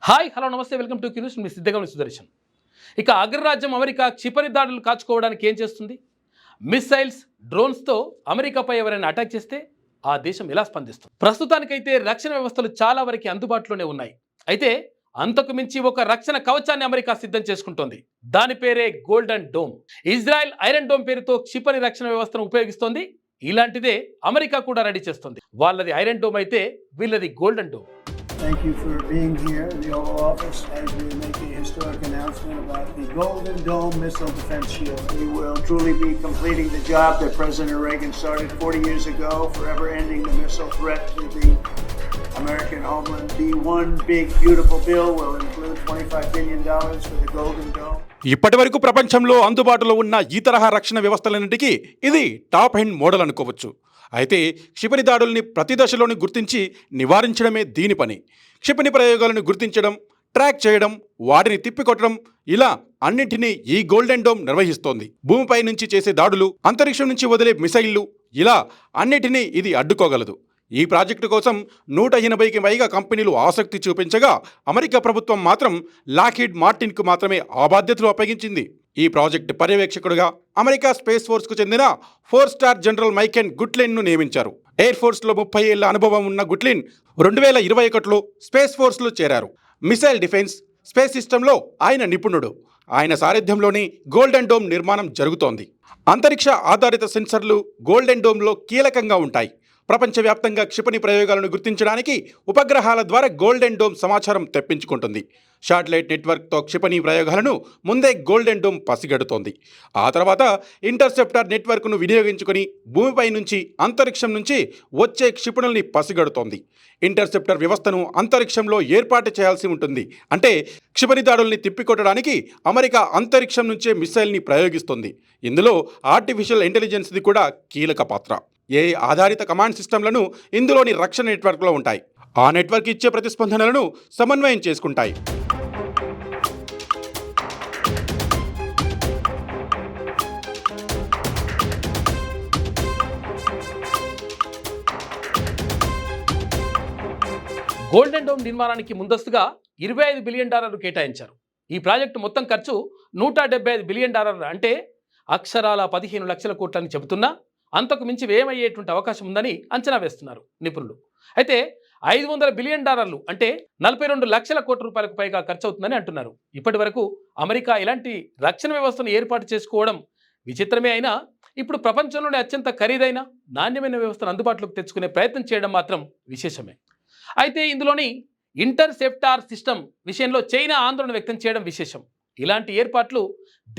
Hi hello నమస్తే welcome to news. మీ సిద్ధంగా సుదర్శన్. ఇక అగ్రరాజ్యం అమెరికా క్షిపణి దాడులు కాచుకోవడానికి ఏం చేస్తుంది? మిసైల్స్, డ్రోన్స్తో అమెరికాపై ఎవరైనా అటాక్ చేస్తే ఆ దేశం ఎలా స్పందిస్తుంది? ప్రస్తుతానికైతే రక్షణ వ్యవస్థలు చాలా వరకు అందుబాటులోనే ఉన్నాయి. అయితే అంతకు మించి ఒక రక్షణ కవచాన్ని అమెరికా సిద్ధం చేసుకుంటోంది. దాని పేరే golden dome. Israel iron dome పేరుతో క్షిపణి రక్షణ వ్యవస్థను ఉపయోగిస్తోంది. ఇలాంటిదే అమెరికా కూడా రెడీ చేస్తుంది. వాళ్ళది ఐరన్ డోమ్ అయితే వీళ్ళది golden dome. Thank you for being here in the Oval Office as we make a historic announcement about the Golden Dome Missile Defense Shield. We will truly be completing the job that President Reagan started 40 years ago, forever ending the missile threat to the American homeland. The one big beautiful bill will include $25 billion for the Golden Dome. ఇప్పటి వరకు ప్రపంచంలో అందుబాటులో ఉన్న ఈ తరహా రక్షణ వ్యవస్థలన్నింటికీ ఇది top end model అనుకోవచ్చు. అయితే క్షిపణి దాడుల్ని ప్రతి దశలోని గుర్తించి నివారించడమే దీని పని. క్షిపణి ప్రయోగాలను గుర్తించడం, ట్రాక్ చేయడం, వాటిని తిప్పికొట్టడం, ఇలా అన్నింటినీ ఈ గోల్డెన్ డోమ్ నిర్వహిస్తోంది. భూమిపై నుంచి చేసే దాడులు, అంతరిక్షం నుంచి వదిలే మిసైళ్లు, ఇలా అన్నిటినీ ఇది అడ్డుకోగలదు. ఈ ప్రాజెక్టు కోసం 180కి పైగా కంపెనీలు ఆసక్తి చూపించగా అమెరికా ప్రభుత్వం మాత్రం లాక్హీడ్ మార్టిన్కు మాత్రమే ఆ బాధ్యతలు అప్పగించింది. ఈ ప్రాజెక్టు పర్యవేక్షకుడుగా అమెరికా స్పేస్ ఫోర్స్కు చెందిన 4 స్టార్ జనరల్ మైకెన్ గుట్లిన్ను నియమించారు. ఎయిర్ ఫోర్స్లో 30 ఏళ్ల అనుభవం ఉన్న గుట్లిన్ 2021లో స్పేస్ ఫోర్స్లో చేరారు. మిసైల్ డిఫెన్స్, స్పేస్ సిస్టంలో ఆయన నిపుణుడు. ఆయన సారథ్యంలోని గోల్డెన్ డోమ్ నిర్మాణం జరుగుతోంది. అంతరిక్ష ఆధారిత సెన్సర్లు గోల్డెన్ డోమ్లో కీలకంగా ఉంటాయి. ప్రపంచవ్యాప్తంగా క్షిపణి ప్రయోగాలను గుర్తించడానికి ఉపగ్రహాల ద్వారా గోల్డెన్ డోమ్ సమాచారం తెప్పించుకుంటుంది. శాటిలైట్ నెట్వర్క్తో క్షిపణి ప్రయోగాలను ముందే గోల్డెన్ డోమ్ పసిగడుతోంది. ఆ తర్వాత ఇంటర్సెప్టర్ నెట్వర్క్ను వినియోగించుకొని భూమిపై నుంచి, అంతరిక్షం నుంచి వచ్చే క్షిపణుల్ని పసిగడుతోంది. ఇంటర్సెప్టర్ వ్యవస్థను అంతరిక్షంలో ఏర్పాటు చేయాల్సి ఉంటుంది. అంటే క్షిపణి దాడుల్ని తిప్పికొట్టడానికి అమెరికా అంతరిక్షం నుంచే మిసైల్ని ప్రయోగిస్తుంది. ఇందులో ఆర్టిఫిషియల్ ఇంటెలిజెన్స్ది కూడా కీలక పాత్ర. ఏఐ ఆధారిత కమాండ్ సిస్టంలను ఇందులోని రక్షణ నెట్వర్క్లో ఉంటాయి. ఆ నెట్వర్క్ ఇచ్చే ప్రతిస్పందనలను సమన్వయం చేసుకుంటాయి. గోల్డెన్ డోమ్ నిర్మాణానికి ముందస్తుగా $25 బిలియన్ కేటాయించారు. ఈ ప్రాజెక్టు మొత్తం ఖర్చు $175 బిలియన్, అంటే అక్షరాల 15 లక్షల కోట్లని చెబుతున్నా అంతకు మించి వ్యయమయ్యేటువంటి అవకాశం ఉందని అంచనా వేస్తున్నారు నిపుణులు. అయితే $500 బిలియన్, అంటే 42 లక్షల కోట్ల రూపాయలకు పైగా ఖర్చు అవుతుందని అంటున్నారు. ఇప్పటి వరకు అమెరికా ఇలాంటి రక్షణ వ్యవస్థను ఏర్పాటు చేసుకోవడం విచిత్రమే అయినా ఇప్పుడు ప్రపంచంలోనే అత్యంత ఖరీదైన, నాణ్యమైన వ్యవస్థను అందుబాటులోకి తెచ్చుకునే ప్రయత్నం చేయడం మాత్రం విశేషమే. అయితే ఇందులోని ఇంటర్సెప్టార్ సిస్టమ్ విషయంలో చైనా ఆందోళన వ్యక్తం చేయడం విశేషం. ఇలాంటి ఏర్పాట్లు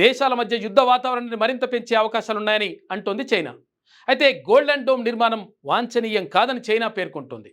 దేశాల మధ్య యుద్ధ వాతావరణాన్ని మరింత పెంచే అవకాశాలున్నాయని అంటోంది చైనా. అయితే గోల్డెన్ డోమ్ నిర్మాణం వాంఛనీయం కాదని చైనా పేర్కొంటోంది.